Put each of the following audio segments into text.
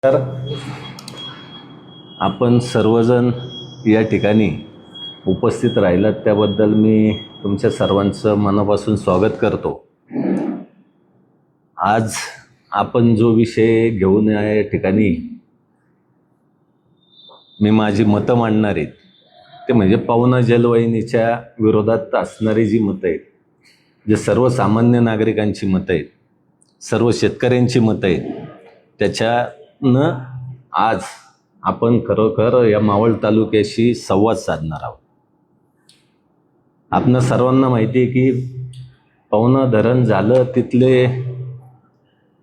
तर आपण सर्वजण या ठिकाणी उपस्थित राहिलात त्याबद्दल मी तुमच्या सर्वांचं मनापासून स्वागत करतो. आज आपण जो विषय घेऊन या ठिकाणी मी माझी मतं मांडणार आहेत ते म्हणजे पवना जलवाहिनीच्या विरोधात असणारी जी मतं आहेत, जे सर्वसामान्य नागरिकांची मतं आहेत, सर्व शेतकऱ्यांची मतं आहेत, त्याच्यानं आज आपण खरोखर या मावळ तालुक्याशी संवाद साधणार आहोत. आपणा सर्वांना माहिती आहे की पवना धरण झालं, तिथले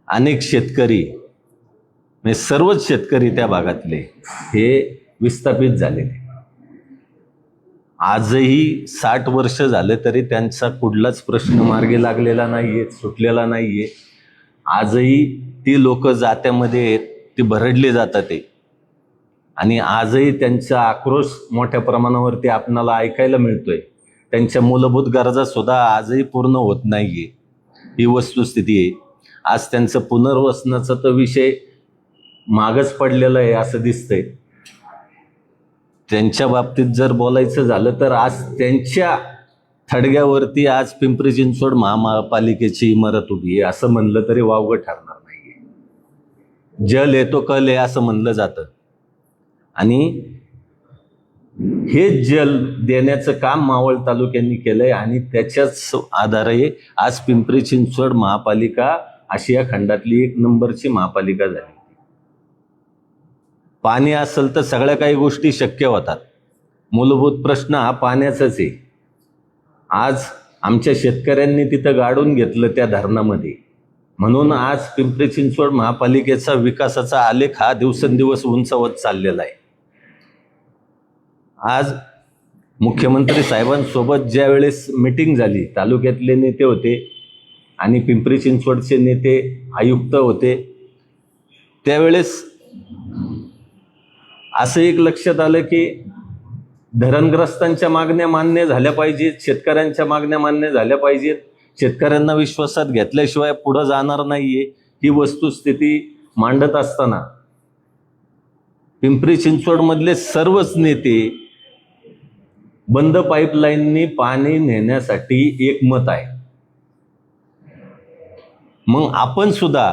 अनेक शेतकरी म्हणजे सर्वच शेतकरी त्या भागातले हे विस्थापित झालेले. आजही 60 वर्ष झाले तरी त्यांचा कुठलाच प्रश्न मार्गी लागलेला नाहीये, सुटलेला नाहीये. आजही ती लोक जात्यामध्ये आहेत, ती भरडली जातात ते, आणि आजही त्यांचा आक्रोश मोठ्या प्रमाणावरती आपणाला ऐकायला मिळतोय. त्यांच्या मूलभूत गरजा सुद्धा आजही पूर्ण होत नाहीये, ही वस्तुस्थिती आहे. आज त्यांचं पुनर्वसनाचा तर विषय मागच पडलेला आहे असं दिसतंय. त्यांच्या बाबतीत जर बोलायचं झालं तर आज त्यांच्या थडग्यावरती आज पिंपरी चिंचवड महापालिकेची इमारत उभी आहे असं म्हणलं तरी वावगं ठरणार नाहीये. जल आहे तो कल आहे असं म्हणलं जातं, आणि हे जल देण्याचं काम मावळ तालुक्यांनी केलंय, आणि त्याच्याच आधारे आज पिंपरी चिंचवड महापालिका आशिया खंडातली 1 नंबरची महापालिका झाली. पाणी असेल तर सगळ्या काही गोष्टी शक्य होतात. मूलभूत प्रश्न हा पाण्याचाच आहे. आज आमच्या शेतकऱ्यांनी तिथं गाडून घेतलं त्या धरणामध्ये, म्हणून आज पिंपरी चिंचवड महापालिकेचा विकासाचा आलेख हा दिवसेंदिवस उंचावत चाललेला आहे. आज मुख्यमंत्री साहेबांसोबत ज्या वेळेस मीटिंग झाली, तालुक्यातले नेते होते आणि पिंपरी चिंचवडचे नेते आयुक्त होते, त्यावेळेस असं एक लक्षात आलं की धरणग्रस्तांच्या मागण्या मान्य झाल्या पाहिजेत, शेतकऱ्यांच्या मागण्या मान्य झाल्या पाहिजेत. शेतकऱ्यांना विश्वासात घेतल्याशिवाय पुढे जाणार नाहीये, ही वस्तुस्थिती मांडत असताना पिंपरी चिंचवड मधले सर्वच नेते बंद पाईपलाईननी पाणी नेण्यासाठी एकमत आहे. मग आपण सुद्धा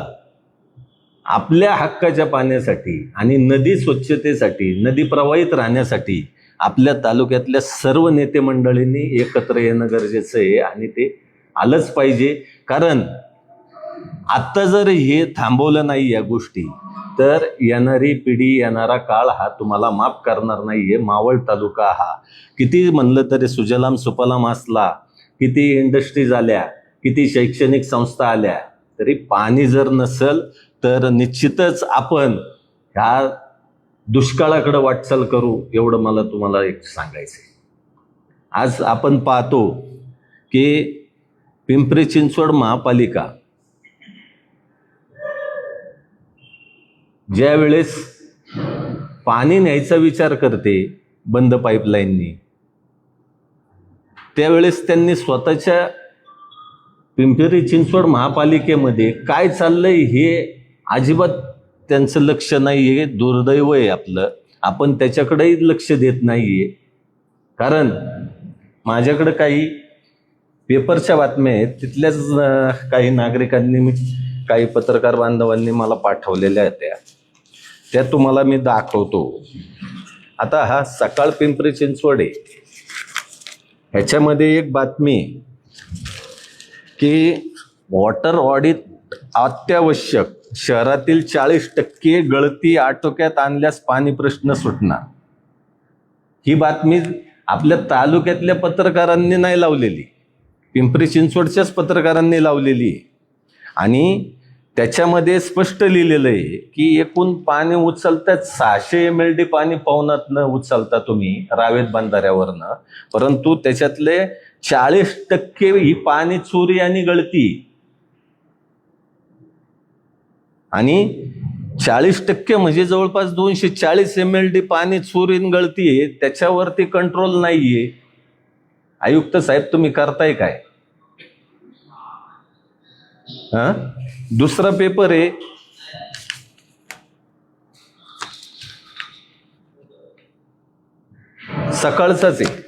आपल्या हक्काच्या पाण्यासाठी आणि नदी स्वच्छतेसाठी, नदी प्रवाहित राहण्यासाठी आपल्या तालुक्यातल्या सर्व नेते मंडळींनी एकत्र येणं गरजेचं आहे, आणि ते आलंच पाहिजे. कारण आता जर हे थांबवलं नाही या गोष्टी, तर येणारी पिढी, येणारा काळ हा तुम्हाला माफ करणार नाहीये. मावळ तालुका हा किती म्हणलं तरी सुजलाम सुफलाम असला, किती इंडस्ट्रीज आल्या, किती शैक्षणिक संस्था आल्या, तरी पाणी जर नसेल तर निश्चितच आपण ह्या दुष्काळाकडे वाटचाल करू, एवढं मला तुम्हाला एक सांगायचं आहे. आज आपण पाहतो की पिंपरी चिंचवड महापालिका ज्या वेळेस पाणी न्यायचा विचार करते बंद पाईपलाईननी, त्यावेळेस त्यांनी स्वतःच्या पिंपरी चिंचवड महापालिकेमध्ये काय चाललंय हे अजिबात त्यांचं लक्ष नाहीये. दुर्दैव आहे आपलं, आपण त्याच्याकडेही लक्ष देत नाहीये. कारण माझ्याकडे काही पेपरच्या बातम्या आहेत, तिथल्याच काही नागरिकांनी, काही पत्रकार बांधवांनी मला पाठवलेल्या आहेत, त्या तुम्हाला मी दाखवतो. आता हा सकाळ पिंपरी चिंचवड आहे, ह्याच्यामध्ये एक बातमी की वॉटर ऑडिट अत्यावश्यक, शहरातील 40% गळती आटोक्यात आणल्यास पाणी प्रश्न सुटणार. ही बातमी आपल्या तालुक्यातल्या पत्रकारांनी नाही लावलेली, पिंपरी चिंचवडच्याच पत्रकारांनी लावलेली आहे. आणि त्याच्यामध्ये स्पष्ट लिहिलेलं आहे की एकूण पाणी उचलतात 600 MLD पाणी पवनातनं उचलता तुम्ही रावेत बंधाऱ्यावरनं, परंतु त्याच्यातले 40% ही पाणी चोरी आणि गळती, आणि 40% म्हणजे जवळपास 240 MLD पाणी चोरीन गळती आहे. त्याच्यावरती कंट्रोल नाहीये. आयुक्त साहेब तुम्ही करताय काय? दुसरा पेपर आहे सकाळचाच आहे,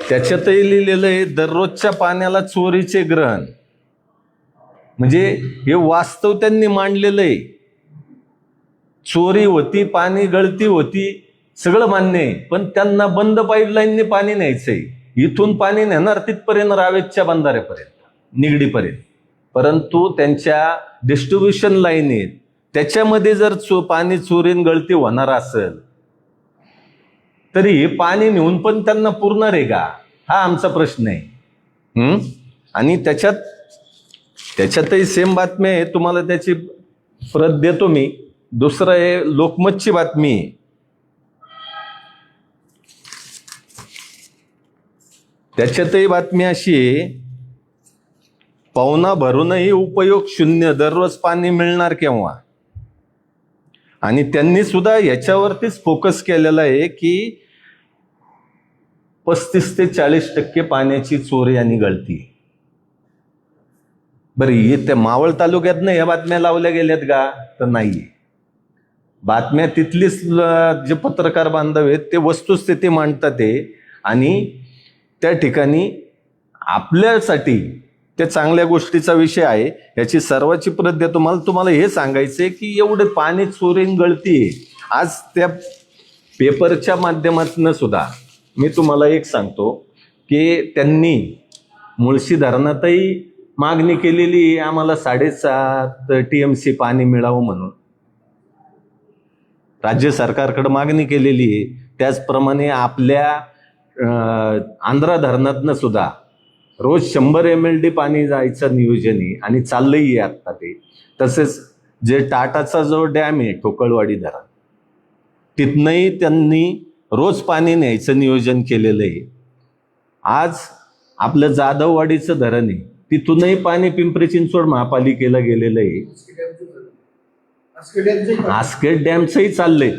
त्याच्यातही लिहिलेलं आहे दररोजच्या पाण्याला चोरीचे ग्रहण. म्हणजे हे वास्तव त्यांनी मांडलेलं आहे. चोरी होती, पाणी गळती होती, सगळं मान्य आहे, पण त्यांना बंद पाईपलाईनने पाणी न्यायचंय. इथून पाणी नेणार तिथपर्यंत रावेतच्या बंधाऱ्यापर्यंत, निगडीपर्यंत. परंतु त्यांच्या डिस्ट्रीब्युशन लाईन आहेत, त्याच्यामध्ये जर पाणी चोरीन गळती होणार असेल तरी हे पाणी नेऊन पण त्यांना पुरणार आहे का, हा आमचा प्रश्न आहे. आणि त्याच्यातही सेम बातमी आहे, तुम्हाला त्याची प्रत देतो मी. दुसरं आहे लोकमतची बातमी आहे. त्याच्यातही बातमी अशी आहे, पाहुणा भरूनही उपयोग शून्य, दररोज पाणी मिळणार केव्हा. आणि त्यांनी सुद्धा याच्यावरतीच फोकस केलेला आहे की 35 ते 40% पाण्याची चोरी आणि गळती. बरं, त्या मावळ तालुक्यातनं या बातम्या लावल्या गेल्यात का, तर नाहीये. बातम्या तिथलीच जे पत्रकार बांधव आहेत ते वस्तुस्थिती मांडतात आहे, आणि त्या ठिकाणी आपल्यासाठी त्या चांगल्या गोष्टीचा विषय आहे. याची सर्वाची प्रत देतो. तुम्हाला हे सांगायचंय की एवढे पाणी चोरीन गळती आहे. आज त्या पेपरच्या माध्यमातून सुद्धा मी तुम्हाला एक सांगतो की त्यांनी मुळशी धरणातही मागणी केलेली, आम्हाला 7.5 TMC पाणी मिळावं म्हणून राज्य सरकारकडे मागणी केलेली आहे. त्याचप्रमाणे आपल्या आंध्रा धरणातनं सुद्धा रोज 100 MLD पाणी जायचं नियोजन आहे, आणि चाललंही आहे आता ते. तसेच जे टाटाचा जो डॅम आहे ठोकळवाडी धरण, तिथनंही त्यांनी रोज पाणी न्यायचं नियोजन केलेलं आहे. आज आपलं जाधववाडीचं धरण आहे, तिथूनही पाणी पिंपरी चिंचवड महापालिकेला गेलेलं आहे. आस्केट डॅमचंही चाललंय.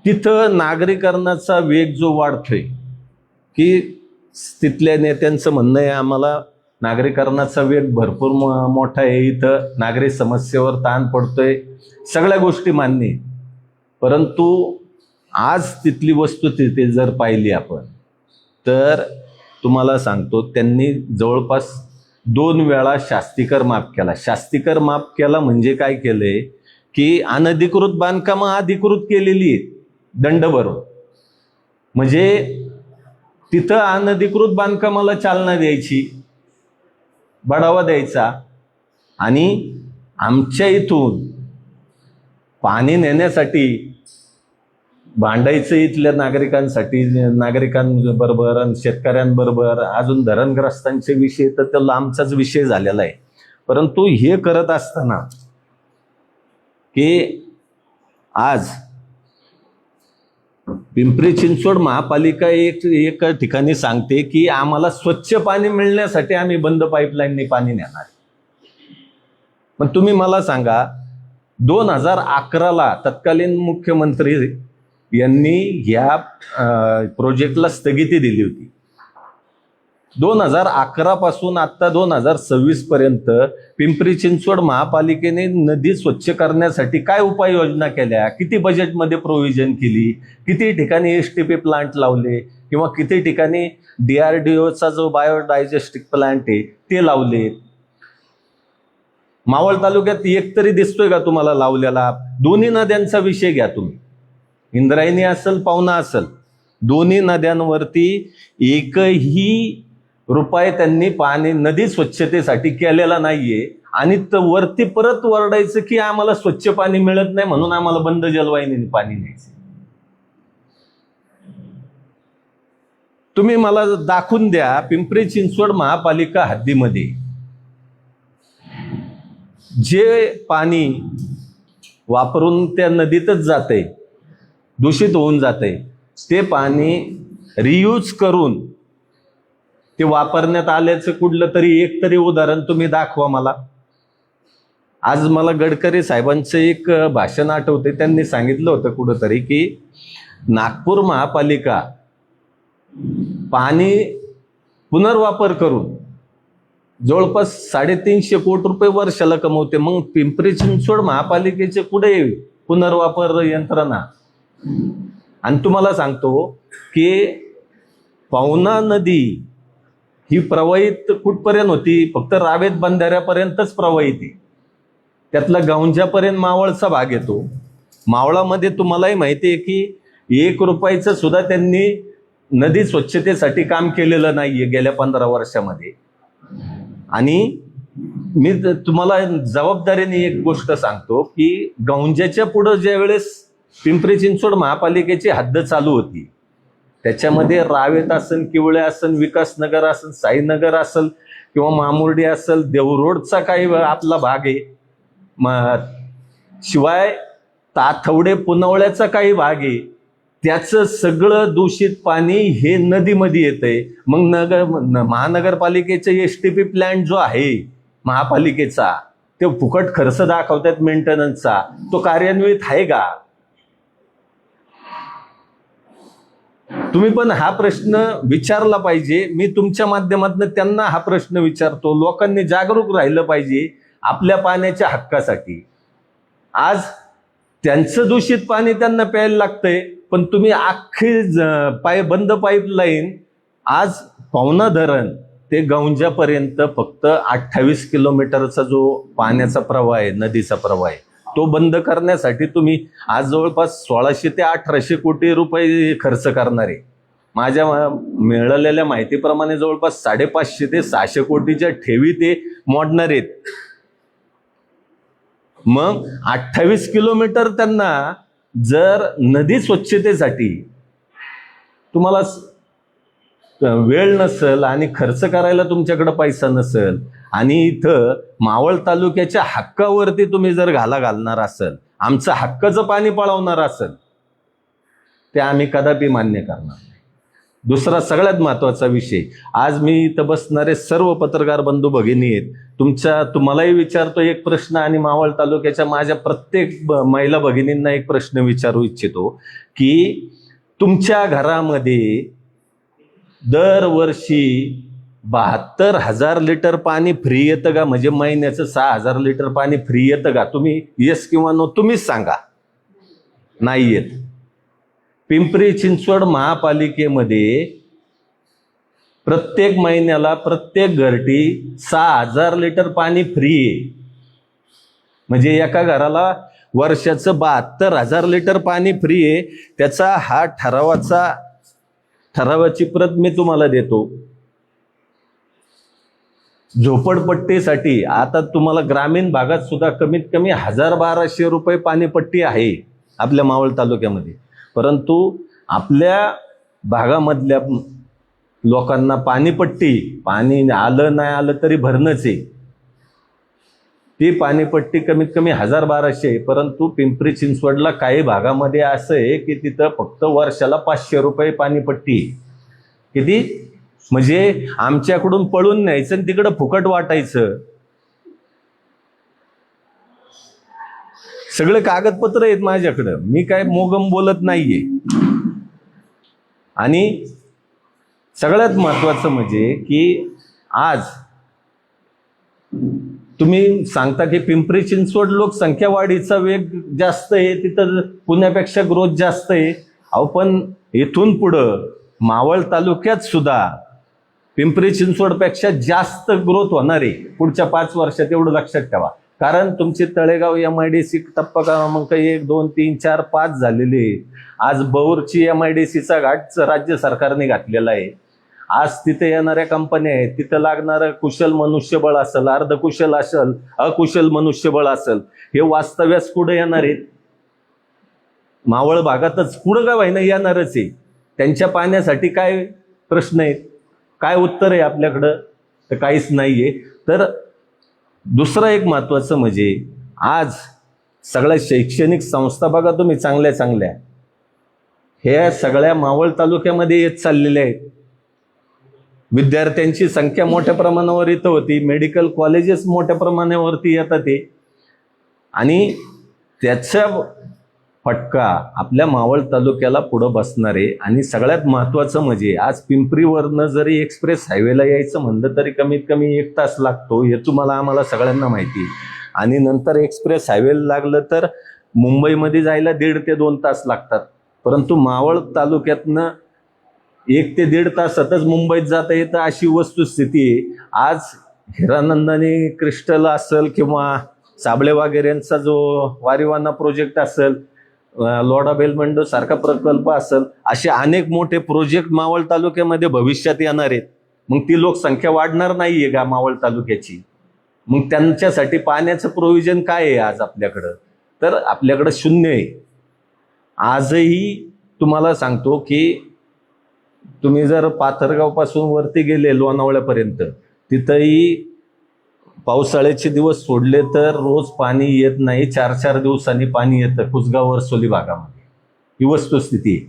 तिथं नागरीकरणाचा वेग जो वाढतोय, की तिथल्या नेत्यांचं म्हणणं आहे आम्हाला नागरीकरणाचा वेग भरपूर मोठा आहे, इथं नागरिक समस्येवर ताण पडतोय, सगळ्या गोष्टी मान्य आहेत. परंतु आज तिथली वस्तुस्थिती जर पाहिली आपण तर तुम्हाला सांगतो, त्यांनी जवळपास 2 वेळा शास्तीकर माफ केला. शास्तीकर माफ केला म्हणजे काय केलंय की अनधिकृत बांधकामं अधिकृत केलेली आहेत दंड भरून. म्हणजे तिथं अनधिकृत बांधकामाला चालना द्यायची, बढावा द्यायचा, आणि आमच्या इथून पाणी नेण्यासाठी भांडायचं इथल्या नागरिकांसाठी, नागरिकांबरोबर आणि शेतकऱ्यांबरोबर. अजून धरणग्रस्तांचे विषय तर तो लांबचाच विषय झालेला आहे. परंतु हे करत असताना की आज पिंपरी चिंचवड महापालिका एक ठिकाणी सांगते की आम्हाला स्वच्छ पाणी मिळण्यासाठी आम्ही बंद पाईपलाईनने पाणी नेणार. पण तुम्ही मला सांगा, 2011ला तत्कालीन मुख्यमंत्री यांनी या प्रोजेक्टला स्थगिती दिली होती. 2011 पासून आता 2026 पर्यंत पिंपरी चिंचवड महापालिकेने नदी स्वच्छ करण्यासाठी काय उपाययोजना केल्या, किती बजेटमध्ये प्रोव्हिजन केली, किती ठिकाणी STP प्लांट लावले, किंवा किती ठिकाणी DRDOचा जो बायोडायजेस्टिक प्लांट आहे ते लावले. मावळ तालुक्यात एक तरी दिसतोय का तुम्हाला लावलेला? दोन्ही नद्यांचा विषय घ्या तुम्ही, इंद्रायणी असेल पावना असेल, दोन्ही नद्यांवरती एकही रुपये त्यांनी पाणी नदी स्वच्छतेसाठी केलेला नाहीये. आणि वरती परत वरडायचं की आम्हाला स्वच्छ पाणी मिळत नाही म्हणून आम्हाला बंद जलवाहिनीने पाणी न्यायचं. तुम्ही मला दाखवून द्या पिंपरी चिंचवड महापालिका हद्दीमध्ये जे पाणी वापरून त्या नदीतच जाते, दूषित होऊन जाते, ते पाणी रियूज करून ते वापरण्यात आल्याचं कुठलं तरी एक तरी उदाहरण तुम्ही दाखवा मला. आज मला गडकरी साहेबांचं एक भाषण आठवते. त्यांनी सांगितलं होतं कुठंतरी की नागपूर महापालिका पाणी पुनर्वापर करून जवळपास 350 कोटी रुपये वर्षाला कमवते. मग पिंपरी चिंचवड महापालिकेचे कुठे पुनर्वापर यंत्रणा? आणि तुम्हाला सांगतो की पवना नदी ही प्रवाहित कुठपर्यंत होती? फक्त रावेत बंधाऱ्यापर्यंतच प्रवाहित आहे. त्यातला गौंजापर्यंत मावळचा भाग येतो. मावळामध्ये तुम्हालाही माहिती आहे की 1 रुपयाचं सुद्धा त्यांनी नदी स्वच्छतेसाठी काम केलेलं नाहीये गेल्या 15 वर्षामध्ये. आणि मी तुम्हाला जबाबदारीने एक गोष्ट सांगतो की गौंजाच्या पुढं ज्या वेळेस पिंपरी चिंचवड महापालिकेची हद्द चालू होती, त्याच्यामध्ये रावेत असेल, किवळे असेल, विकासनगर असेल, साईनगर असेल किंवा मामुर्डी असेल, देवरोडचा काही आपला भाग आहे, शिवाय ताथवडे पुनवळ्याचा काही भाग आहे, त्याचं सगळं दूषित पाणी हे नदीमध्ये येतंय. मग महानगरपालिकेचा एसटीपी प्लॅन्ट जो आहे महापालिकेचा, ते फुकट खर्च दाखवतात मेंटेनन्सचा, तो कार्यान्वित आहे का? तुम्ही पण हा प्रश्न विचारला पाहिजे. मी तुमच्या माध्यमातून त्यांना हा प्रश्न विचारतो. लोकांनी जागरूक राहिलं पाहिजे आपल्या पाण्याच्या हक्कासाठी. आज त्यांचं दूषित पाणी त्यांना प्यायला लागतंय, पण तुम्ही अख्खी बंद पाईपलाईन आज पवना धरण ते गौंजापर्यंत फक्त 28 किलोमीटरचा जो पाण्याचा प्रवाह आहे, नदीचा प्रवाह आहे, तो बंद करण्यासाठी तुम्ही आज जवळपास 1600 ते 1800 कोटी रुपये खर्च करणार आहे. माझ्या मिळालेल्या माहितीप्रमाणे जवळपास 550 ते 600 कोटीच्या ठेवी ते मोडणार आहेत. मग 28 किलोमीटर त्यांना जर नदी स्वच्छतेसाठी तुम्हाला वेळ नसेल आणि खर्च करायला तुमच्याकडे पैसा नसेल आणि इथं मावळ तालुक्याच्या हक्कावरती तुम्ही जर घालणार असेल, आमचं हक्काचं पाणी पळवणार असेल, ते आम्ही कदापि मान्य करणार नाही. दुसरा सगळ्यात महत्वाचा विषय, आज मी इथं बसणारे सर्व पत्रकार बंधू भगिनी आहेत, तुम्हालाही विचारतो एक प्रश्न आणि मावळ तालुक्याच्या माझ्या प्रत्येक महिला भगिनींना एक प्रश्न विचारू इच्छितो की तुमच्या घरामध्ये दरवर्षी 72,000 लिटर पाणी फ्री येतं का? म्हणजे महिन्याचं 6,000 लिटर पाणी फ्री येतं का? तुम्ही येस किंवा नो तुम्हीच सांगा. नाही येत. पिंपरी चिंचवड महापालिकेमध्ये प्रत्येक महिन्याला प्रत्येक घरटी 6,000 लिटर पाणी फ्री आहे. म्हणजे एका घराला वर्षाचं 72,000 लिटर पाणी फ्री आहे. त्याचा हा ठरावाची प्रत मी तुम्हाला देतो. झोपडपट्टीसाठी आता तुम्हाला ग्रामीण भागात सुद्धा कमीत कमी 1,000-1,200 रुपये पाणीपट्टी आहे आपल्या मावळ तालुक्यामध्ये. परंतु आपल्या भागामधल्या लोकांना पाणी आलं नाही आलं तरी भरणंच आहे. ती पाणीपट्टी कमीत कमी 1,000-1,200 आहे. परंतु पिंपरी चिंचवडला काही भागामध्ये असं आहे की तिथं फक्त वर्षाला 500 रुपये पाणीपट्टी. किती? म्हणजे आमच्याकडून पळून न्यायचं आणि तिकडं फुकट वाटायचं. सगळे कागदपत्र आहेत माझ्याकडं, मी काय मोगम बोलत नाहीये. आणि सगळ्यात महत्वाचं म्हणजे की आज तुम्ही सांगता की पिंपरी चिंचवड लोकसंख्या वाढीचा वेग जास्त आहे, तिथं पुण्यापेक्षा ग्रोथ जास्त आहे. अहो पण इथून पुढं मावळ तालुक्यात सुद्धा पिंपरी चिंचवडपेक्षा जास्त ग्रोथ होणार आहे पुढच्या 5 वर्षात, एवढं लक्षात ठेवा. कारण तुमचे तळेगाव MIDC टप्पा क्रमांक 1, 2, 3, 4, 5 झालेले. आज बौरची MIDCचा घाट राज्य सरकारने घातलेला आहे. आज तिथे येणाऱ्या कंपन्या आहेत, तिथं लागणारं कुशल मनुष्यबळ असेल, अर्धकुशल असेल, अकुशल मनुष्यबळ असेल, हे वास्तव्यास पुढे येणार आहेत. मावळ भागातच पुढं का व्हायना येणारच आहे. त्यांच्या पाण्यासाठी काय प्रश्न आहेत? काय उत्तर आहे आपल्याकडं? तर काहीच नाहीये. तर दुसरं एक महत्वाचं म्हणजे आज सगळ्या शैक्षणिक संस्था बघा तुम्ही, चांगल्या चांगल्या हे सगळ्या मावळ तालुक्यामध्ये येत चाललेल्या आहेत. विद्यार्थ्यांची संख्या मोठ्या प्रमाणावर इथं होती, मेडिकल कॉलेजेस मोठ्या प्रमाणावरती येतात ते. आणि त्याचा फटका आपल्या मावळ तालुक्याला पुढं बसणार आहे. आणि सगळ्यात महत्वाचं म्हणजे आज पिंपरीवरनं जरी एक्सप्रेस हायवेला यायचं म्हणलं तरी कमीत कमी 1 तास लागतो, हे तुम्हाला आम्हाला सगळ्यांना माहिती. आणि नंतर एक्सप्रेस हायवेला लागलं तर मुंबईमध्ये जायला 1.5 ते 2 तास लागतात. परंतु मावळ तालुक्यातनं 1 ते 1.5 तासातच मुंबईत जाता येतं अशी वस्तुस्थिती आहे. आज हिरानंदानी क्रिस्टल असेल किंवा साबळे वगैरेंचा जो वारीवाना प्रोजेक्ट असेल, लोढा बेलमंडो सारखा प्रकल्प असेल, असे अनेक मोठे प्रोजेक्ट मावळ तालुक्यामध्ये भविष्यात येणार आहेत. मग ती लोकसंख्या वाढणार नाहीये का मावळ तालुक्याची? मग त्यांच्यासाठी पाण्याचं प्रोव्हिजन काय आहे आज आपल्याकडं? तर आपल्याकडं शून्य आहे. आजही तुम्हाला सांगतो की तुम्ही जर पाथरगाव पासून वरती गेले लोणावळ्यापर्यंत, तिथंही पावसाळ्याचे दिवस सोडले तर रोज पाणी येत नाही. 4-4 दिवसांनी पाणी येतं कुसगाव वरसोली भागामध्ये. ही वस्तुस्थिती आहे.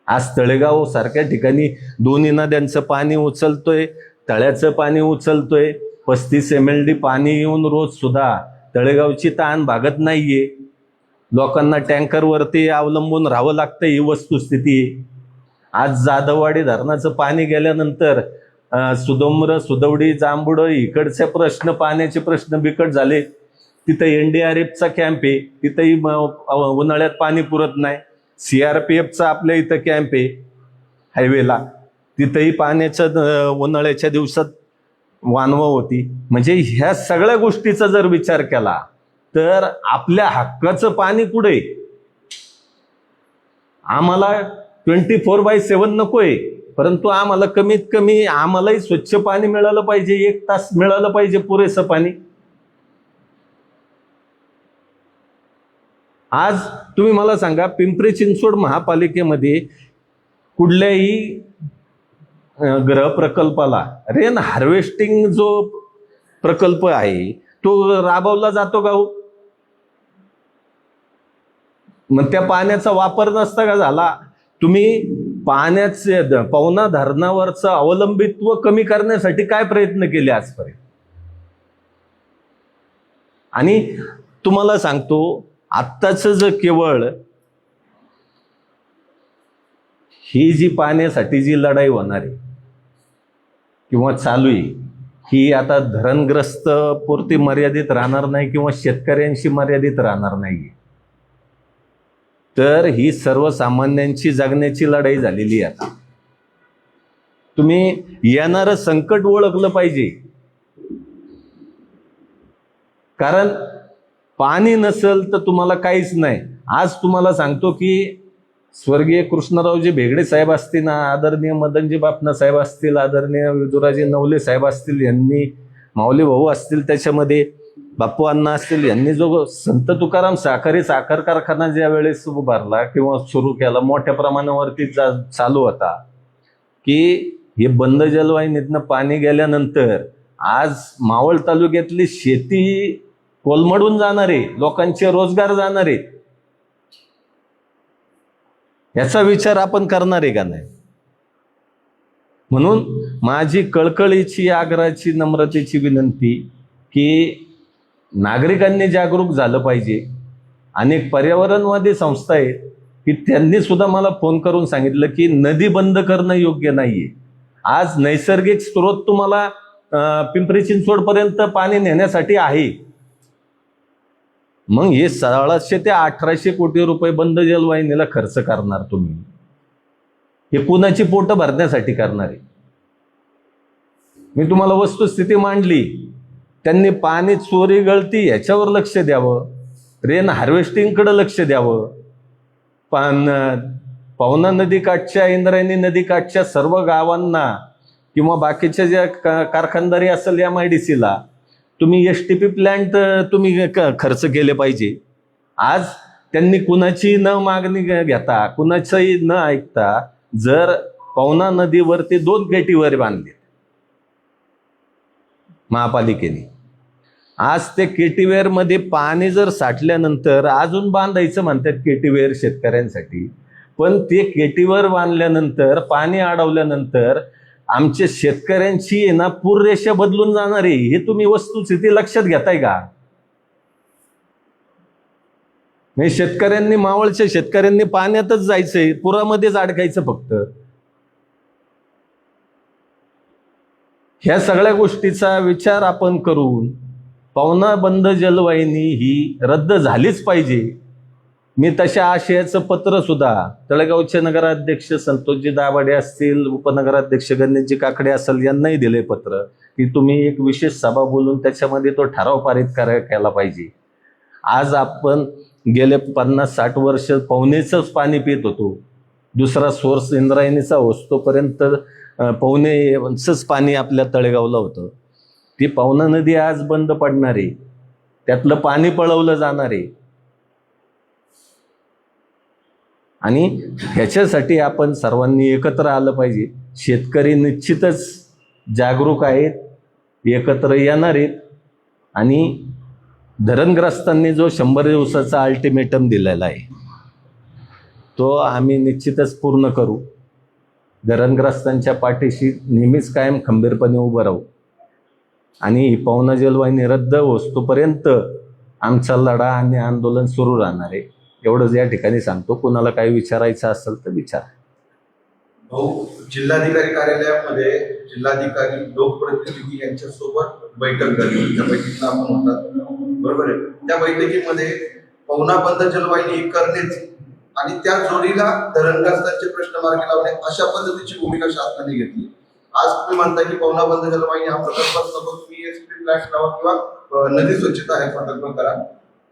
आज तळेगाव सारख्या ठिकाणी दोन्ही नद्यांचं पाणी उचलतोय, तळ्याचं पाणी उचलतोय. 35 MLD पाणी येऊन रोज सुद्धा तळेगावची ताण भागत नाहीये. लोकांना टँकरवरती अवलंबून राहावं लागतं. ही वस्तुस्थिती आहे. आज जाधववाडी धरणाचं पाणी गेल्यानंतर सुदोम्र, सुदवडी, जांभुडं इकडचे प्रश्न, पाण्याचे प्रश्न बिकट झाले. तिथं NDRFचा कॅम्प आहे, तिथंही उन्हाळ्यात पाणी पुरत नाही. CRPFचा आपल्या इथं कॅम्प आहे हायवेला, तिथंही पाण्याचं उन्हाळ्याच्या दिवसात वानवा होती. म्हणजे ह्या सगळ्या गोष्टीचा जर विचार केला तर आपल्या हक्काचं पाणी कुठे? आम्हाला 24/7 नकोय, परंतु आम्हाला कमीत कमी आम्हालाही स्वच्छ पाणी मिळालं पाहिजे. 1 तास मिळालं पाहिजे पुरेसं पाणी. आज तुम्ही मला सांगा, पिंपरी चिंचवड महापालिकेमध्ये कुठल्याही गृह प्रकल्पाला रेन हार्वेस्टिंग जो प्रकल्प आहे तो राबवला जातो का हो? मग त्या पाण्याचा वापर नसता का झाला? तुम्ही पाण्याचे पवना धरणावरचं अवलंबित्व कमी करण्यासाठी काय प्रयत्न केले आजपर्यंत? आणि तुम्हाला सांगतो, आत्ताच जर केवळ ही जी पाण्यासाठी जी लढाई होणार आहे किंवा चालू आहे, ही आता धरणग्रस्त पुरती मर्यादित राहणार नाही किंवा शेतकऱ्यांशी मर्यादित राहणार नाही, तर ही सर्वसामान्यांची जगण्याची लढाई झालेली आहे. आता तुम्ही येणारं संकट ओळखलं पाहिजे. कारण पाणी नसेल तर तुम्हाला काहीच नाही. आज तुम्हाला सांगतो की स्वर्गीय कृष्णरावजी भेगडे साहेब असतील, आदरणीय मदनजी बापना साहेब असतील, आदरणीय विदुराजी नवले साहेब असतील, यांनी माऊली भाऊ असतील, त्याच्यामध्ये बाप्पू अण्णा असतील, यांनी जो संत तुकाराम सहकारी साखर कारखाना ज्या वेळेस उभारला किंवा सुरू केला, मोठ्या प्रमाणावरती चालू होता, की हे बंद जलवाहिनीतनं पाणी गेल्यानंतर आज मावळ तालुक्यातली शेती कोलमडून जाणारे, लोकांचे रोजगार जाणारे, याचा विचार आपण करणार आहे का नाही? म्हणून माझी कळकळीची, आग्रहाची, नम्रतेची विनंती की नागरिकांनी जागरूक झालं पाहिजे. अनेक पर्यावरणवादी संस्था आहेत की त्यांनी सुद्धा मला फोन करून सांगितलं की नदी बंद करणं योग्य नाहीये. आज नैसर्गिक स्रोत तुम्हाला पिंपरी चिंचवड पर्यंत पाणी नेण्यासाठी आहे. मग हे 1600 ते 1800 कोटी रुपये बंद जलवाहिनीला खर्च करणार तुम्ही, हे कुणाची पोटं भरण्यासाठी करणार आहे? मी तुम्हाला वस्तुस्थिती मांडली. त्यांनी पाणी चोरी गळती याच्यावर लक्ष द्यावं, रेन हार्वेस्टिंगकडे लक्ष द्यावं. पवना नदीकाठच्या, इंद्रायणी नदीकाठच्या सर्व गावांना किंवा बाकीच्या ज्या कारखानदारी असेल MIDCला तुम्ही STP प्लॅन्ट तुम्ही खर्च केले पाहिजे. आज त्यांनी कुणाची न मागणी घेता, कुणाचंही न ऐकता जर पवना नदीवरती 2 केटीवेर बांधले महापालिकेने, आज ते केटीवेर मध्ये पाणी जर साठल्यानंतर अजून बांधायचं म्हणतात केटीवेर शेतकऱ्यांसाठी, पण ते केटीवेर बांधल्यानंतर पाणी अडवल्यानंतर आमच्या शेतकऱ्यांची ना पूररेषा बदलून जाणार आहे. हे तुम्ही वस्तुस्थिती लक्षात घेताय का? म्हणजे शेतकऱ्यांनी, मावळच्या शेतकऱ्यांनी पाण्यातच जायचंय, पुरामध्येच अडकायचं फक्त. ह्या सगळ्या गोष्टीचा विचार आपण करून पवना बंद जलवाहिनी ही रद्द झालीच पाहिजे. मी तशा आशयाचं पत्र सुद्धा तळेगावचे नगराध्यक्ष संतोषजी दाभाडे असतील, उपनगराध्यक्ष गणेशजी काकडे असेल यांनाही दिले पत्र की तुम्ही एक विशेष सभा बोलून त्याच्यामध्ये तो ठराव पारित केला पाहिजे. आज आपण गेले 50-60 वर्ष पवनेचंच पाणी पित होतो. दुसरा सोर्स इंद्रायणीचा तोपर्यंत पवनेचंच पाणी आपल्या तळेगावला होतं. ती पवना नदी आज बंद पडणार आहे, त्यातलं पाणी पळवलं जाणार आहे. आणि ह्याच्यासाठी आपण सर्वांनी एकत्र आलं पाहिजे. शेतकरी निश्चितच जागरूक आहेत, एकत्र येणार आहेत. आणि धरणग्रस्तांनी जो 100 दिवसाचा अल्टिमेटम दिलेला आहे तो आम्ही निश्चितच पूर्ण करू. धरणग्रस्तांच्या पाठीशी नेहमीच कायम खंबीरपणे उभं राहू. आणि पवना जलवाहिनी रद्द होतोपर्यंत आमचा लढा आणि आंदोलन सुरू राहणार आहे. एवढंच या ठिकाणी सांगतो. कुणाला काही विचारायचं असेल तर विचारा. भाऊ, जिल्हाधिकारी कार्यालयामध्ये जिल्हाधिकारी लोकप्रतिनिधी यांच्यासोबत बैठक झाली. त्या बैठकीला आपण होतात, बरोबर आहे. त्या बैठकीमध्ये पवना बंद जलवाहिनी करणेच आणि त्या जोडीला धरणग्रस्तांचे प्रश्न मार्गी लावणे अशा पद्धतीची भूमिका शासनाने घेतली. आज तुम्ही म्हणता की पवना बंद जलवाहिनी हा प्रकल्पच नको, तुम्ही एसपी प्लॅन लावा किंवा नदी स्वच्छता हे प्रकल्प करा.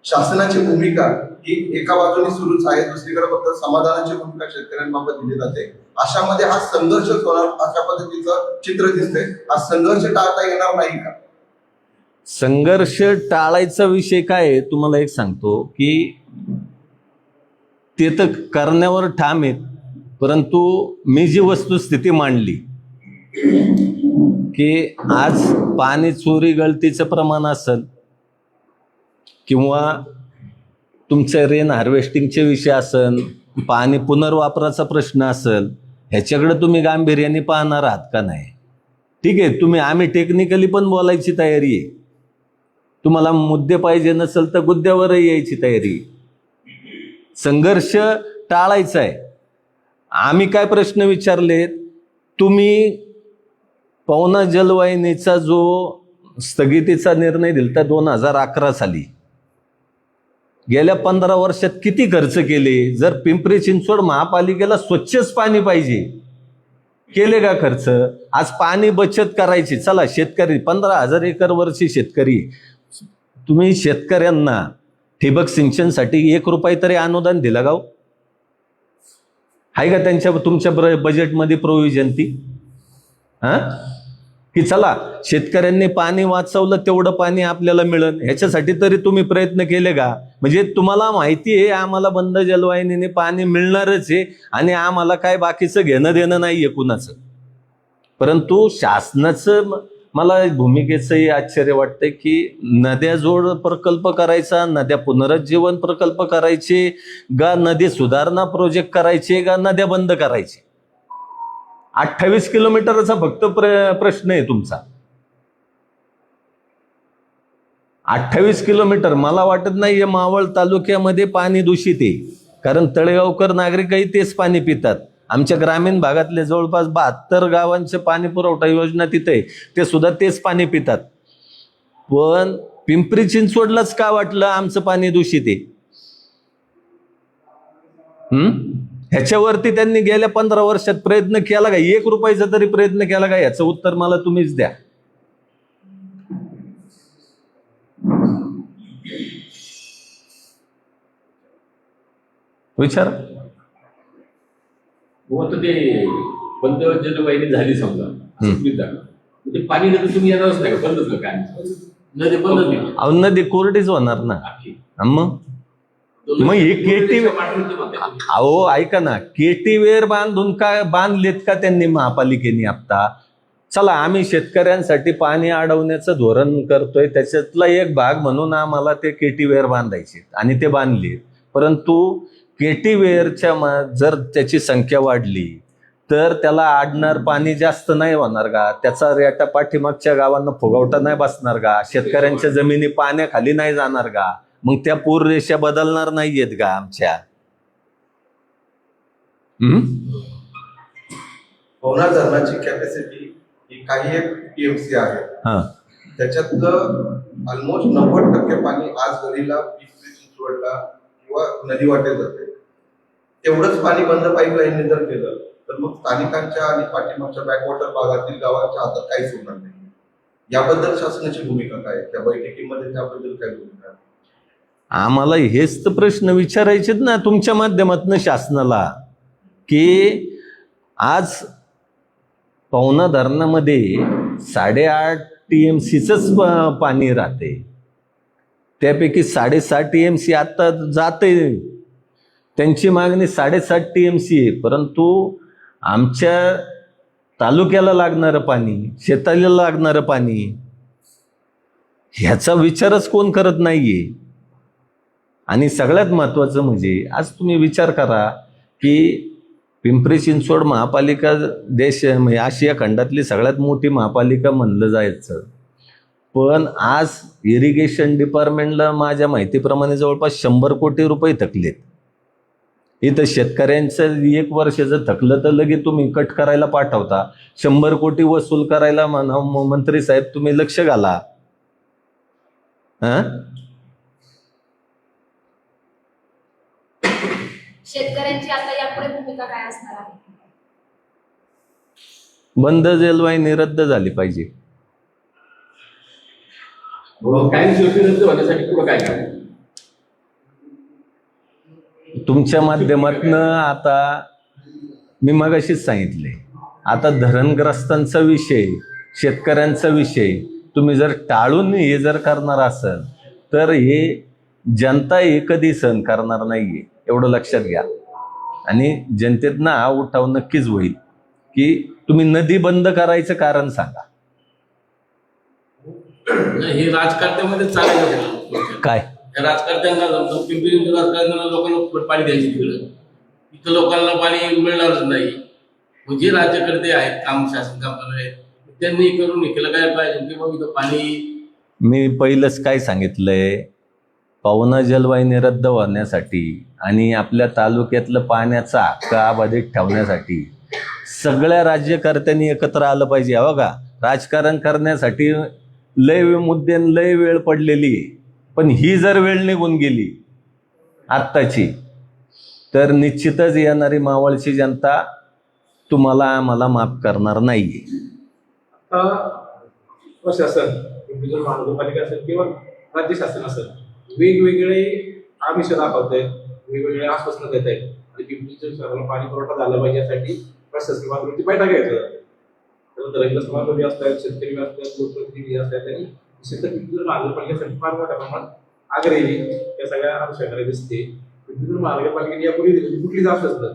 शासनाची भूमिका ही एका बाजूने सुरूच आहे, दुसरीकडे फक्त समाधानाची भूमिका शेतकऱ्यांबाबत दिली जाते. अशामध्ये हा संघर्ष होणार अशा पद्धतीचं चित्र दिसतंय. हा संघर्ष टाळता येणार नाही का? संघर्ष टाळायचा विषय काय आहे तुम्हाला एक सांगतो की ते तर करण्यावर ठाम आहेत. परंतु मी जी वस्तुस्थिती मांडली की आज पाणी चोरी गळतीचं प्रमाण असेल किंवा तुमच्या रेन हार्वेस्टिंगचे विषय असेल, पाणी पुनर्वापराचा प्रश्न असेल, ह्याच्याकडे तुम्ही गांभीर्याने पाहणार आहात का नाही? ठीक आहे, आम्ही टेक्निकली पण बोलायची तयारी आहे. तुम्हाला मुद्दे पाहिजे नसेल तर गुद्द्यावरही यायची तयारी. संघर्ष टाळायचा आहे. आम्ही काय प्रश्न विचारलेत, तुम्ही पवना जलवाहिनीचा जो स्थगितीचा निर्णय दिलता 2011 साली, गेल्या 15 वर्षात किती खर्च केले? जर पिंपरी चिंचवड महापालिकेला स्वच्छच पाणी पाहिजे, केले का खर्च? आज पाणी बचत करायची. चला, शेतकरी 15,000 एकर वरची शेतकरी, तुम्ही शेतकऱ्यांना ठिबक सिंचनसाठी 1 रुपया तरी अनुदान दिलं गाव आहे का तुमच्या बजेटमध्ये प्रोव्हिजन ती? की चला शेतकऱ्यांनी पाणी वाचवलं, तेवढं पाणी आपल्याला मिळेल ह्याच्यासाठी तरी तुम्ही प्रयत्न केले का? म्हणजे तुम्हाला माहिती आहे आम्हाला बंद जलवाहिनीने पाणी मिळणारच आहे आणि आम्हाला काय बाकीचं घेणं देणं नाहीये कुणाचं. परंतु शासनाचं मला भूमिकेचंही आश्चर्य वाटतंय की नद्याजोड प्रकल्प करायचा, नद्या पुनरुज्जीवन प्रकल्प करायचे का, नदी सुधारणा प्रोजेक्ट करायचे का, नद्या बंद करायचे? 28 किलोमीटरचा फक्त प्रश्न आहे तुमचा. 28 किलोमीटर. मला वाटत नाही मावळ तालुक्यामध्ये पाणी दूषित आहे, कारण तळेगावकर नागरिकही तेच पाणी पितात. आमच्या ग्रामीण भागातले जवळपास 72 गावांचे पाणी पुरवठा योजना तिथे आहे, ते सुद्धा तेच पाणी पितात. पण पिंपरी चिंचवडलाच का वाटलं आमचं पाणी दूषित आहे? ह्याच्यावरती त्यांनी गेल्या 15 वर्षात प्रयत्न केला का? 1 रुपयाचा तरी प्रयत्न केला का? याचं उत्तर मला तुम्हीच द्या. विचार. ते बंद जलवाहिनी झाली समजा, ते पाणी नदी तुम्ही येणारच नाही, बंदच काय? नदी बंदच नाही. अहो, नदी कोरडीच होणार ना. मग हे केटी, अहो ऐका ना, केटीवेर बांधून काय बांधलेत का त्यांनी महापालिकेने आता? चला, आम्ही शेतकऱ्यांसाठी पाणी अडवण्याचं धोरण करतोय, त्याच्यातला एक भाग म्हणून आम्हाला ते केटीवेर बांधायचे आणि ते बांधले. परंतु केटीवेरच्या जर त्याची संख्या वाढली तर त्याला आडणार पाणी जास्त नाही होणार का? त्याचा रेटा पाठीमागच्या गावांना फुगवटा नाही बसणार का? शेतकऱ्यांच्या जमिनी पाण्याखाली नाही जाणार का? मग त्या पूर रेषा बदलणार नाहीयेत का आमच्या? पवना धरणाची कॅपॅसिटी ही काही एक टीएमसी आहे. त्याच्यातलं ऑलमोस्ट 90% पाणी आज घडीला पिंपरी चिंचवडला किंवा नदी वाटेल जाते, तेवढंच पाणी बंद पाईपलाईनने जर केलं तर मग स्थानिकांच्या आणि पाठीमागच्या बॅकवॉटर भागातील गावांच्या हातात काहीच होणार नाही. याबद्दल शासनाची भूमिका काय आहे? त्या बैठकीमध्ये त्याबद्दल काय भूमिका आहे? आम्हाला हेच तर प्रश्न विचारायचेत ना तुमच्या माध्यमातून शासनाला, की आज पवना धरणामध्ये 8.5 TMCच पाणी राहते, त्यापैकी 7.5 TMC आता जाते. त्यांची मागणी 7.5 TMC आहे, परंतु आमच्या तालुक्याला लागणारं पाणी, शेताला लागणारं पाणी, ह्याचा विचारच कोण करत नाहीये. आणि सगळ्यात महत्त्वाचं म्हणजे आज तुम्ही विचार करा की पिंपरी चिंचवड महापालिका म्हणजे आशिया खंडातली सगळ्यात मोठी महापालिका म्हणलं जायचं, पण आज इरिगेशन डिपार्टमेंटला माझ्या माहितीप्रमाणे जवळपास 100 कोटी रुपये थकलेत. इथं शेतकऱ्यांचं 1 वर्ष जर थकलं तर लगेच तुम्ही कट करायला पाठवता. 100 कोटी वसूल करायला म्हणा मंत्री साहेब तुम्ही लक्ष घाला. शेतकऱ्यांची आता यापुढे भूमिका काय असणार आहे? बंद जलवाहिनी रद्द झाली पाहिजे. कायमस्वरूपी रद्द होण्यासाठी पुढे काय करायचं? तुमच्या माध्यमातनं आता मी मगाशीच सांगितले, आता धरणग्रस्तांचा विषय, शेतकऱ्यांचा विषय तुम्ही जर टाळून हे जर करणार असाल तर हे जनता हे कधी सहन करणार नाहीये, एवढं लक्षात घ्या. आणि जनतेतनं हा उठाव नक्कीच होईल की तुम्ही नदी बंद करायचं कारण सांगा. हे राजकारण्यामध्ये चालायचं काय राजकारत्यांना पिंपरी राजकारण्यांना लोकांना पाणी द्यायचे तिकडं, इथं लोकांना पाणी मिळणारच नाही. म्हणजे राज्यकर्ते आहेत, काम शासन काम करणारे आहेत, त्यांनी करून हे केलं काय पाहिजे की मग इथं पाणी. मी पहिलंच काय सांगितलंय, पवना जलवाहिनी रद्द होण्यासाठी आणि आपल्या तालुक्यातलं पाण्याचा हक्क अबाधित ठेवण्यासाठी सगळ्या राज्यकर्त्यांनी एकत्र आलं पाहिजे. हो का, राजकारण करण्यासाठी लय मुद्दे लय वेळ पडलेली आहे, पण ही जर वेळ निघून गेली आत्ताची तर निश्चितच येणारी मावळची जनता तुम्हाला आम्हाला माफ करणार नाहीये. प्रशासन, महानगरपालिका असेल किंवा राज्य शासन असेल, वेगवेगळे आमिष दाखवत आहेत, वेगवेगळे आश्वासनं देत आहेत आणि पिंपरी चिंचवडला पाणी पुरवठा झाला पाहिजे यासाठी प्रशासकीय पातळीवरती बैठका घ्यायचं. तर रंगसमाज असतात, शेतकरी असतात, लोकप्रतिनिधी असतात, आणि पिंपरी महानगरपालिकेसाठी फार मोठ्या प्रमाणात आग्रही या सगळ्या अनुषंगाने दिसते. पिंपरी महानगरपालिकेने यापूर्वी दिली कुठलीच आश्वासनं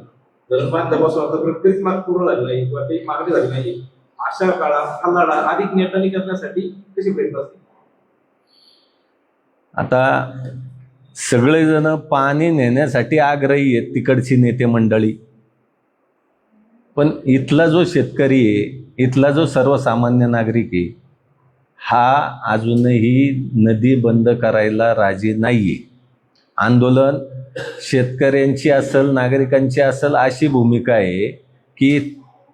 धरण बांधल्यापासून आतापर्यंत कधीच माग पूर्ण झाली नाही किंवा काही मागणी झाली नाही. अशा काळात हा लढा अधिक नेटाने करण्यासाठी कशी प्रयत्न असतील? आता सगळेजण पाणी नेण्यासाठी आग्रही आहेत तिकडची नेते मंडळी, पण इथला जो शेतकरी आहे, इथला जो सर्वसामान्य नागरिक आहे, हा अजूनही नदी बंद करायला राजी नाहीये. आंदोलन शेतकऱ्यांची असेल, नागरिकांची असेल, अशी भूमिका आहे की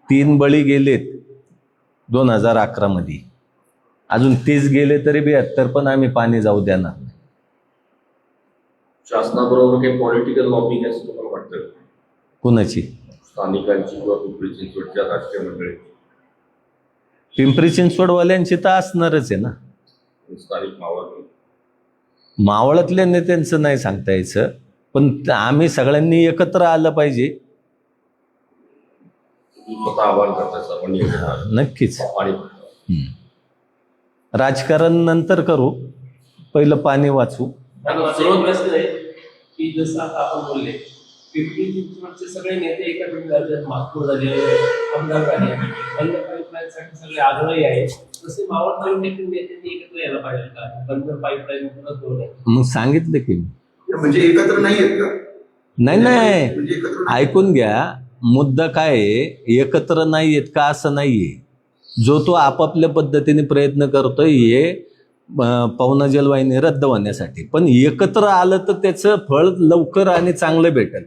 3 बळी गेलेत 2011 मध्ये, अजून 30 गेले तरी 72 पण आम्ही पाणी जाऊ देणार नाही. शासनाबरोबर काही पॉलिटिकल लॉबिंग असं तुम्हाला वाटतं? कुणाची? स्थानिकांची किंवा पिंपरी चिंचवडच्या राजकीय मंडळी? पिंपरी चिंचवडवाल्यांची तर असणारच आहे ना. स्थानिक मावळातल्या नेत्यांचं नाही सांगता यायचं, पण आम्ही सगळ्यांनी एकत्र आलं पाहिजे. आवाहन करतात सर्वांनी नक्कीच. पाणी राजकारण नंतर करू, पहिलं पाणी वाचू. सर्वात जास्त आहे की जसं आता आपण बोलले पिंपरी चिंचवडचे सगळे नेते एका बिंदूवर महापौर झाले, आमदार झाले, बंद पाईपलाईनसाठी सगळे आग्रही आहेत. तसे मावळ तालुक्यातील नेत्यांनी एकत्र यायला पाहिजे का बंद पाईपलाईन पूर्ण? मग सांगितलं की म्हणजे एकत्र नाही आहेत का? नाही म्हणजे एकत्र नाही. ऐकून घ्या, मुद्दा काय आहे, एकत्र नाही आहेत का असं नाहीये. जो तो आपापल्या पद्धतीने प्रयत्न करतोय हे पवना जलवाहिनी रद्द होण्यासाठी, पण एकत्र आलं तर त्याचं फळ लवकर आणि चांगलं भेटेल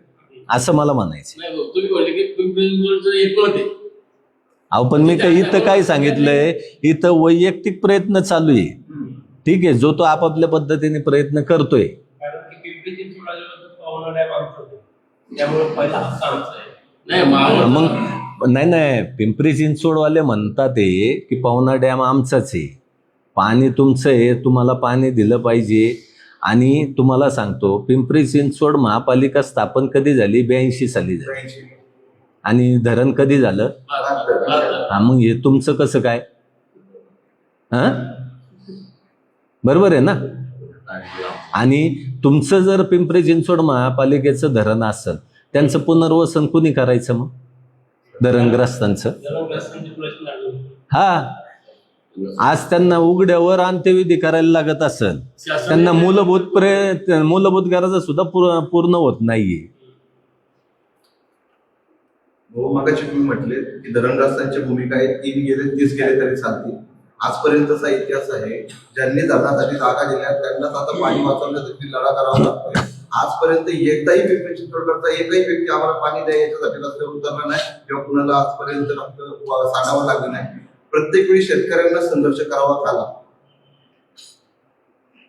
असं मला म्हणायचं. नाही भाऊ, तुम्ही बोलले की पिंपरी चिंचवडचं एकमत आहे. अहो पण मी काय इथं काय सांगितलंय, इथं वैयक्तिक प्रयत्न चालू आहे. ठीक आहे, जो तो आपापल्या पद्धतीने प्रयत्न करतोय. कारण की पिंपरी चिंचवड पवना डॅम आमचं होतं. त्यामुळे पहिला हप्ता आमचा आहे. नाही मावळ मग नाही पिंपरी चिंचवडवाले म्हणतात ते की पवना डॅम आमचाच आहे, पाणी तुमचं आहे, तुम्हाला पाणी दिलं पाहिजे. आणि तुम्हाला सांगतो, पिंपरी चिंचवड महापालिका स्थापन कधी झाली? 82 साली झाली. 83. आणि धरण कधी झालं? हा, मग हे तुमचं कसं काय? हा, बरोबर आहे ना? आणि तुमचं जर पिंपरी चिंचवड महापालिकेचं धरण असेल, त्यांचं पुनर्वसन कुणी करायचं मग धरणग्रस्तांचं? जलग्रस्तांचे प्रश्न आले. हा, आज त्यांना उघड्यावर अंत्यविधी करायला लागत असेल, त्यांना मूलभूत गरजा सुद्धा पूर्ण होत नाहीये. भाऊ मगाशी तुम्ही म्हटले की धरणग्रस्तांची भूमिका आहे, 3 गेले 30 गेले तरी चालतील. आजपर्यंतचा इतिहास आहे, ज्यांनी धरणासाठी जागा दिल्या त्यांनाच आता पाणी वाचवण्यासाठी लढा करावा लागतोय. आजपर्यंत एकदाही पिंपरी चिंचवडकरचा एकही व्यक्ती आम्हाला पाणी द्या याच्यासाठी रस्त्यावर उतरला नाही किंवा कुणाला आजपर्यंत सांगावं लागलं नाही. प्रत्येक वेळी शेतकऱ्यांना संघर्ष करावा लागला.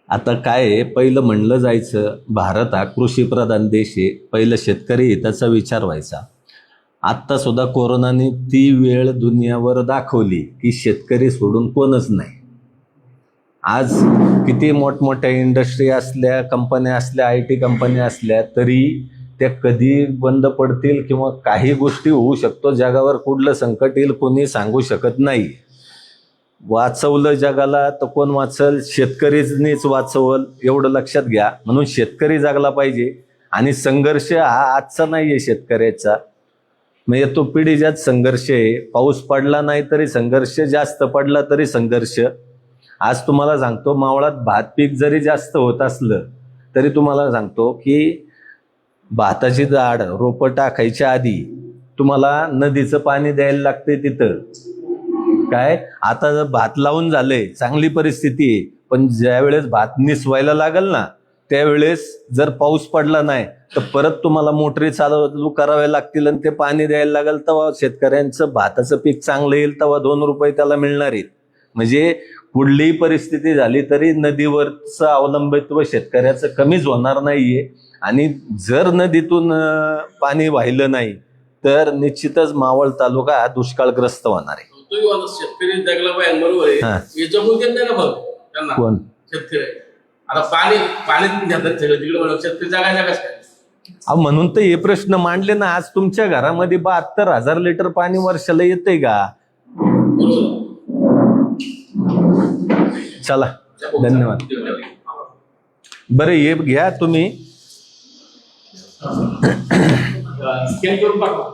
आता काय आहे, पहिलं म्हणलं जायचं भारत हा कृषीप्रधान देश आहे, पहिलं शेतकरी हिताचा विचार व्हायचा. आत्ता सुद्धा कोरोनाने ती वेळ दुनियावर दाखवली की शेतकरी सोडून कोणच नाही. आज किती मोठमोठ्या इंडस्ट्री असल्या, कंपन्या असल्या, IT कंपन्या असल्या, तरी त्या कधी बंद पडतील किंवा काही गोष्टी होऊ शकतो. जगावर कुठलं संकट येईल कोणी सांगू शकत नाही. वाचवलं जगाला तर कोण वाचल? शेतकरीच वाचवल, एवढं लक्षात घ्या. म्हणून शेतकरी जागला पाहिजे. आणि संघर्ष हा आजचा नाही आहे शेतकऱ्याचा, म्हणजे तो पिढीजात संघर्ष आहे. पाऊस पडला नाही तरी संघर्ष, जास्त पडला तरी संघर्ष. आज तुम्हाला सांगतो, मावळात भात पीक जरी जास्त होत असलं तरी तुम्हाला सांगतो की भाताची झाड रोपं टाकायच्या आधी तुम्हाला नदीचं पाणी द्यायला लागते तिथं. काय आता जर भात लावून झालंय, चांगली परिस्थिती आहे, पण ज्या वेळेस भात निसवायला लागल ना, त्यावेळेस जर पाऊस पडला नाही तर परत तुम्हाला मोटरी चालू कराव्या लागतील आणि ते पाणी द्यायला लागेल. तेव्हा शेतकऱ्यांचं भाताचं पीक चांगलं येईल, तेव्हा 2 रुपये त्याला मिळणार आहेत. म्हणजे कुठलीही परिस्थिती झाली तरी नदीवरचं अवलंबित्व शेतकऱ्याचं कमीच होणार नाहीये. आणि जर नदीतून पाणी वाहिलं नाही तर निश्चितच मावळ तालुका हा दुष्काळग्रस्त होणार आहे. शेतकरी जगला पाहिजे, बरोबर आहे. हा. हे जगून देत नाही ना भाऊ त्यांना. कोण? शेतकरी आता पाणी घेतात सगळं तिकडे, म्हणून शेतकरी जगायला कसं काय? म्हणून तर हे प्रश्न मांडले ना. आज तुमच्या घरामध्ये 72,000 लिटर पाणी वर्षाला येतंय का? चला, धन्यवाद. बरं, हे घ्या तुम्ही. स्कॅन करून पाठवा.